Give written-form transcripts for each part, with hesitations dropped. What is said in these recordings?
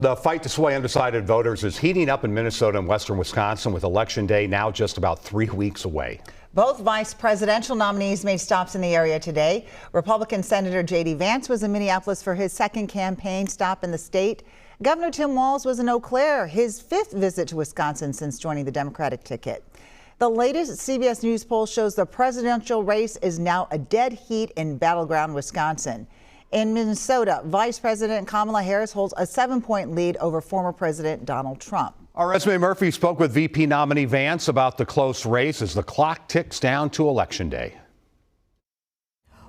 The fight to sway undecided voters is heating up in Minnesota and western Wisconsin, with Election Day now just about 3 weeks away. Both vice presidential nominees made stops in the area today. Republican Senator JD Vance was in Minneapolis for his second campaign stop in the state. Governor Tim Walz was in Eau Claire, his fifth visit to Wisconsin since joining the Democratic ticket. The latest CBS News poll shows the presidential race is now a dead heat in battleground Wisconsin. In Minnesota, Vice President Kamala Harris holds a 7-point lead over former President Donald Trump. Our Esme Murphy spoke with VP nominee Vance about the close race as the clock ticks down to Election Day.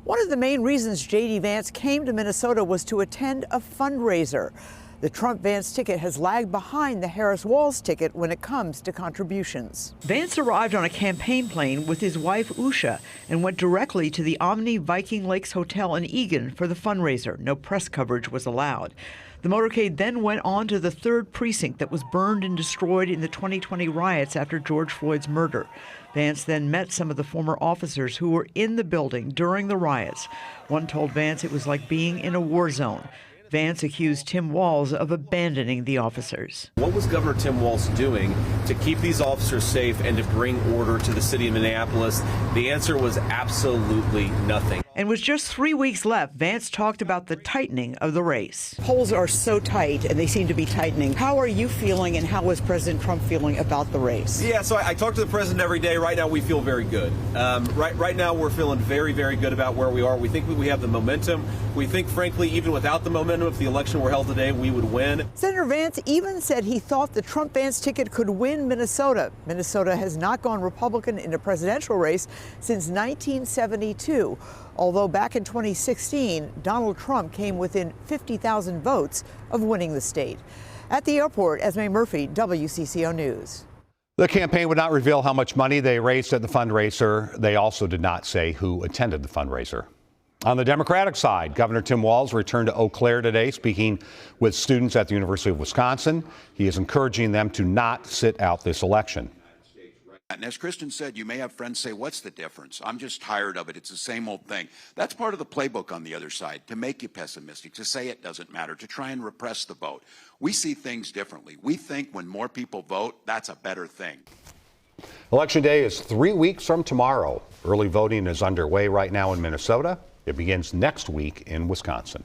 One of the main reasons JD Vance came to Minnesota was to attend a fundraiser. The Trump-Vance ticket has lagged behind the Harris-Walz ticket when it comes to contributions. Vance arrived on a campaign plane with his wife, Usha, and went directly to the Omni Viking Lakes Hotel in Eagan for the fundraiser. No press coverage was allowed. The motorcade then went on to the 3rd precinct that was burned and destroyed in the 2020 riots after George Floyd's murder. Vance then met some of the former officers who were in the building during the riots. One told Vance it was like being in a war zone. Vance accused Tim Walz of abandoning the officers. What was Governor Tim Walz doing to keep these officers safe and to bring order to the city of Minneapolis? The answer was absolutely nothing. And with just 3 weeks left, Vance talked about the tightening of the race. Polls are so tight, and they seem to be tightening. How are you feeling, and how is President Trump feeling about the race? Yeah, so I talk to the president every day. Right now, we feel very good. Right now, we're feeling very, very good about where we are. We think we have the momentum. We think, frankly, even without the momentum, if the election were held today, we would win. Senator Vance even said he thought the Trump-Vance ticket could win Minnesota. Minnesota has not gone Republican in a presidential race since 1972. Although back in 2016, Donald Trump came within 50,000 votes of winning the state. At the airport, Esme Murphy, WCCO News. The campaign would not reveal how much money they raised at the fundraiser. They also did not say who attended the fundraiser. On the Democratic side, Governor Tim Walz returned to Eau Claire today, speaking with students at the University of Wisconsin. He is encouraging them to not sit out this election. And as Kristen said, you may have friends say, what's the difference? I'm just tired of it. It's the same old thing. That's part of the playbook on the other side, to make you pessimistic, to say it doesn't matter, to try and repress the vote. We see things differently. We think when more people vote, that's a better thing. Election Day is 3 weeks from tomorrow. Early voting is underway right now in Minnesota. It begins next week in Wisconsin.